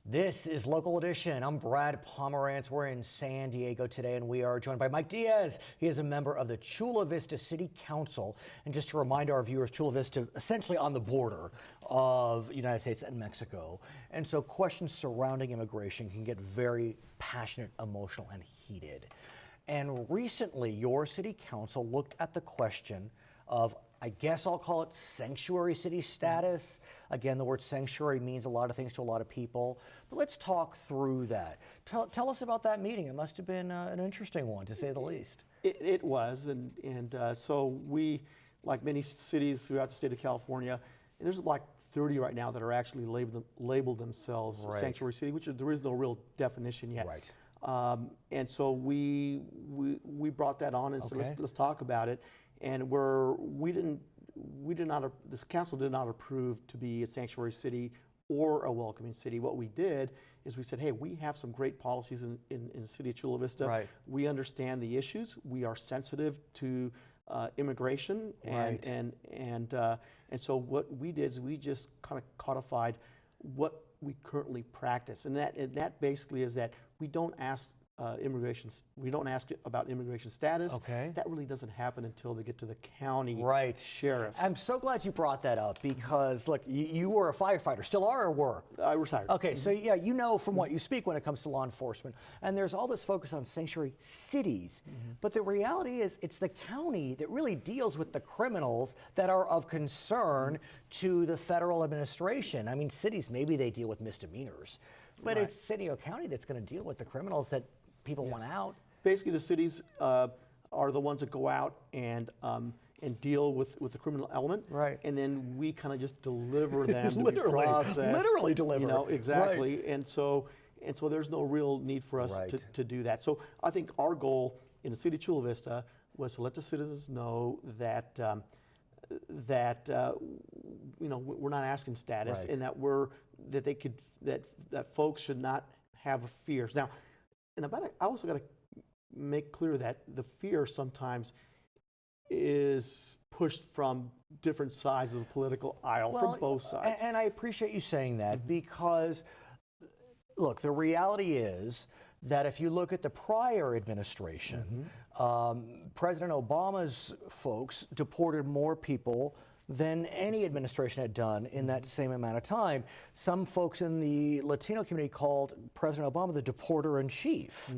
This is Local Edition. I'm Brad Pomerance. We're in San Diego today, and we are joined by Mike Diaz. He is a member of the Chula Vista City Council. And just to remind our viewers, Chula Vista essentially on the border of the United States and Mexico. And so questions surrounding immigration can get very passionate, emotional, and heated. And recently, your city council looked at the question of, I guess I'll call it sanctuary city status. Again, the word sanctuary means a lot of things to a lot of people, but let's talk through that. Tell us about that meeting. It must have been an interesting one, to say the least. It was, and so we, like many cities throughout the state of California, and there's like 30 right now that are actually labeled themselves sanctuary city, which there is no real definition yet. Right. And so we brought that on and said, let's talk about it. And this council did not approve to be a sanctuary city or a welcoming city. What we did is we said, hey, we have some great policies in the city of Chula Vista. Right. We understand the issues. We are sensitive to immigration, and so what we did is we just kind of codified what we currently practice, and that basically is that we don't ask we don't ask about immigration status. Okay. That really doesn't happen until they get to the county sheriffs. I'm so glad you brought that up because, look, you were a firefighter, still are or were? I retired. Okay, so yeah, you know from what you speak when it comes to law enforcement, and there's all this focus on sanctuary cities, but the reality is it's the county that really deals with the criminals that are of concern to the federal administration. I mean, cities, maybe they deal with misdemeanors, but it's city or county that's going to deal with the criminals that people want out. Basically, the cities are the ones that go out and deal with the criminal element, and then we kind of just deliver them to be processed. Literally deliver. You know, exactly. And so there's no real need for us to do that. So I think our goal in the city of Chula Vista was to let the citizens know that you know, we're not asking status, and that that folks should not have fears. Now, and I also got to make clear that the fear sometimes is pushed from different sides of the political aisle, from both sides. And I appreciate you saying that because, look, the reality is that if you look at the prior administration, President Obama's folks deported more people than any administration had done in that same amount of time. Some folks in the Latino community called President Obama the deporter-in-chief.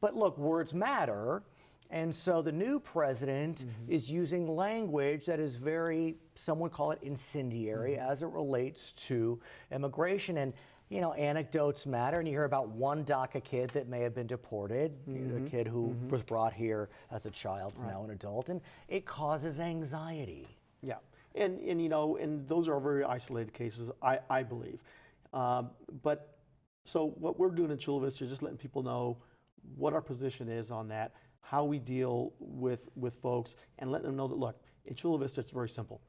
But look, words matter, and so the new president is using language that is very, some would call it incendiary as it relates to immigration. And you know, anecdotes matter, and you hear about one DACA kid that may have been deported, a kid who was brought here as a child, now an adult, and it causes anxiety. Yeah. And you know, and those are very isolated cases, I believe. But so what we're doing in Chula Vista is just letting people know what our position is on that, how we deal with folks, and letting them know that, look, in Chula Vista, it's very simple.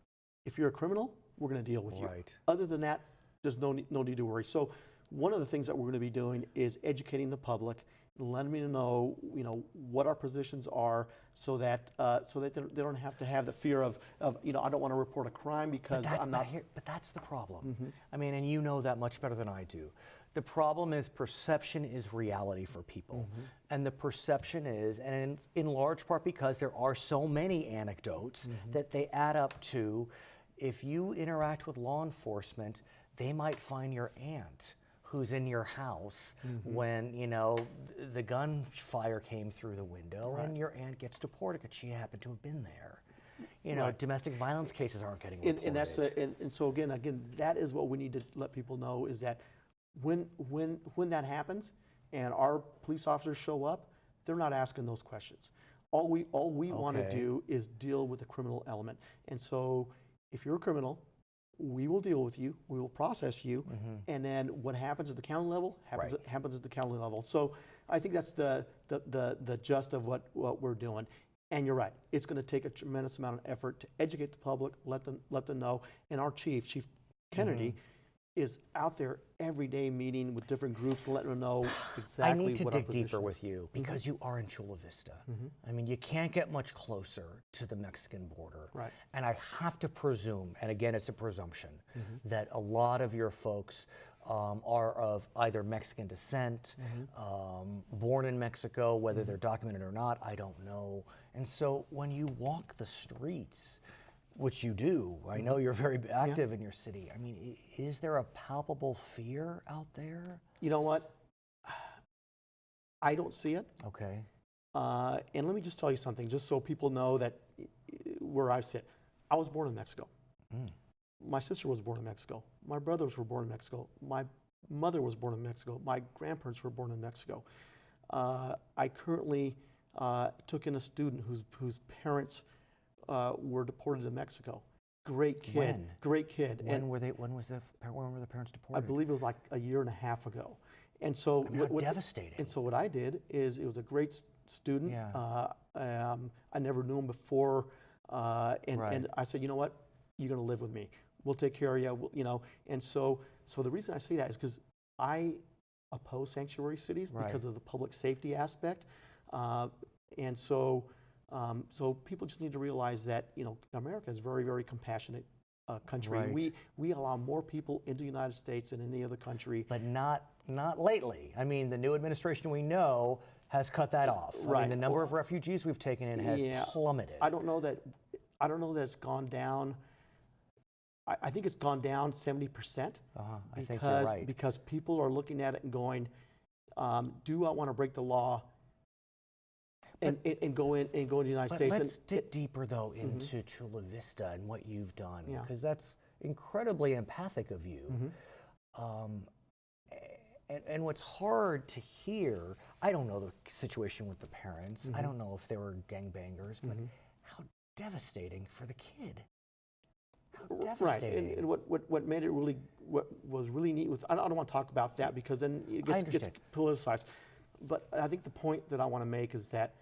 If you're a criminal, we're going to deal with you. Other than that, there's no need to worry. So one of the things that we're going to be doing is educating the public, letting me know, you know, what our positions are, so that they don't have to have the fear of you know, I don't want to report a crime because I'm not here. But that's the problem. I mean, and you know that much better than I do. The problem is perception is reality for people, and the perception is, and in large part because there are so many anecdotes that they add up to, if you interact with law enforcement, they might find your aunt who's in your house when, you know, the gunfire came through the window and your aunt gets deported because she happened to have been there. You know, domestic violence cases aren't getting reported. And that's and so again, that is what we need to let people know, is that when that happens and our police officers show up, they're not asking those questions. All we want to do is deal with the criminal element. And so if you're a criminal, we will deal with you, we will process you, and then what happens at the county level happens at the county level. So I think that's the gist of what we're doing. And you're right, it's going to take a tremendous amount of effort to educate the public, let them know. And our Chief Kennedy, is out there every day meeting with different groups, letting them know exactly what our position is. I need to dig deeper with you because you are in Chula Vista. I mean, you can't get much closer to the Mexican border. And I have to presume, and again, it's a presumption, that a lot of your folks are of either Mexican descent, born in Mexico, whether they're documented or not, I don't know. And so when you walk the streets, which you do, I know you're very active in your city. I mean, is there a palpable fear out there? You know what? I don't see it. Okay. And let me just tell you something, just so people know that where I sit. I was born in Mexico. My sister was born in Mexico. My brothers were born in Mexico. My mother was born in Mexico. My grandparents were born in Mexico. I currently took in a student whose parents were deported to Mexico. Great kid. When? Great kid. When were the parents deported? I believe it was like a year and a half ago. And so devastating. And so what I did is, it was a great student. Yeah. I never knew him before, and I said, you know what, you're going to live with me. We'll take care of you. You know. And so the reason I say that is because I oppose sanctuary cities because of the public safety aspect, and so people just need to realize that, you know, America is a very, very compassionate country. Right. We allow more people into the United States than any other country. But not lately. I mean, the new administration we know has cut that off. I mean, the number of refugees we've taken in has plummeted. I don't know that it's gone down. I think it's gone down 70%. I think you're right. Because people are looking at it and going, do I want to break the law and go into the United States? Let's dig deeper though into Chula Vista and what you've done, because that's incredibly empathic of you. And what's hard to hear, I don't know the situation with the parents. I don't know if they were gangbangers, but how devastating for the kid. How devastating. Right, and what made it really, what was really neat with, I don't want to talk about that because then it gets politicized. But I think the point that I want to make is that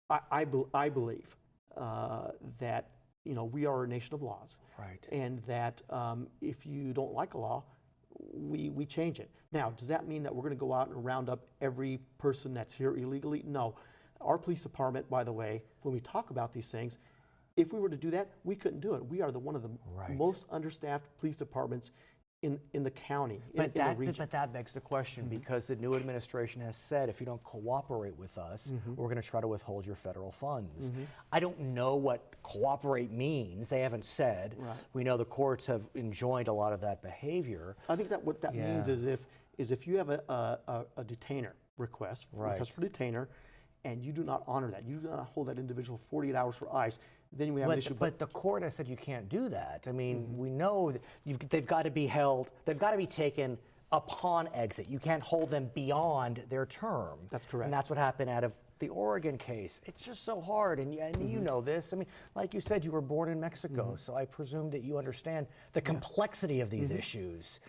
I believe that, you know, we are a nation of laws. Right. And that if you don't like a law, we change it. Now, does that mean that we're going to go out and round up every person that's here illegally? No. Our police department, by the way, when we talk about these things, if we were to do that, we couldn't do it. We are one of the most understaffed police departments in the county, in the region. But that begs the question, because the new administration has said, if you don't cooperate with us, we're going to try to withhold your federal funds. I don't know what cooperate means. They haven't said. We know the courts have enjoined a lot of that behavior. I think that what that means is if you have a detainer request for detainer, and you do not honor that, you do not hold that individual 48 hours for ICE, then we have an issue. But the court has said you can't do that. I mean, we know that they've got to be held, they've got to be taken upon exit. You can't hold them beyond their term. That's correct. And that's what happened out of the Oregon case. It's just so hard, and you know this. I mean, like you said, you were born in Mexico, so I presume that you understand the complexity of these issues.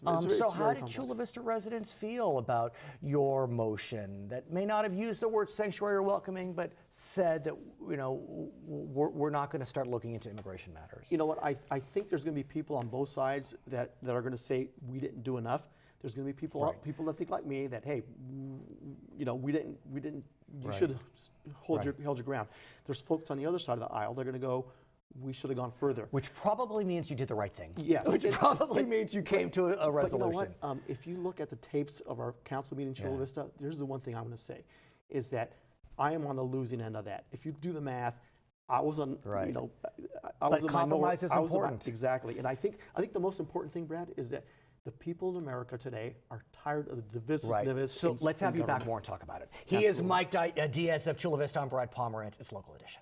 So how did Chula Vista residents feel about your motion that may not have used the word sanctuary or welcoming, but said that, you know, we're not going to start looking into immigration matters? You know what? I think there's going to be people on both sides that are going to say we didn't do enough. There's going to be people that think like me that, hey, you know, we didn't. You should hold your ground. There's folks on the other side of the aisle. They're going to go, we should have gone further. Which probably means you did the right thing. Yes. Which probably means you came to a resolution. But you know what? If you look at the tapes of our council meeting in Chula Vista, here's the one thing I'm going to say, is that I am on the losing end of that. If you do the math, I was on, you know, I was but compromise is important. Exactly. And I think the most important thing, Brad, is that the people in America today are tired of the divisiveness. So let's have you back more and talk about it. He is Mike Diaz of Chula Vista. I'm Brad Pomerance. It's Local Edition.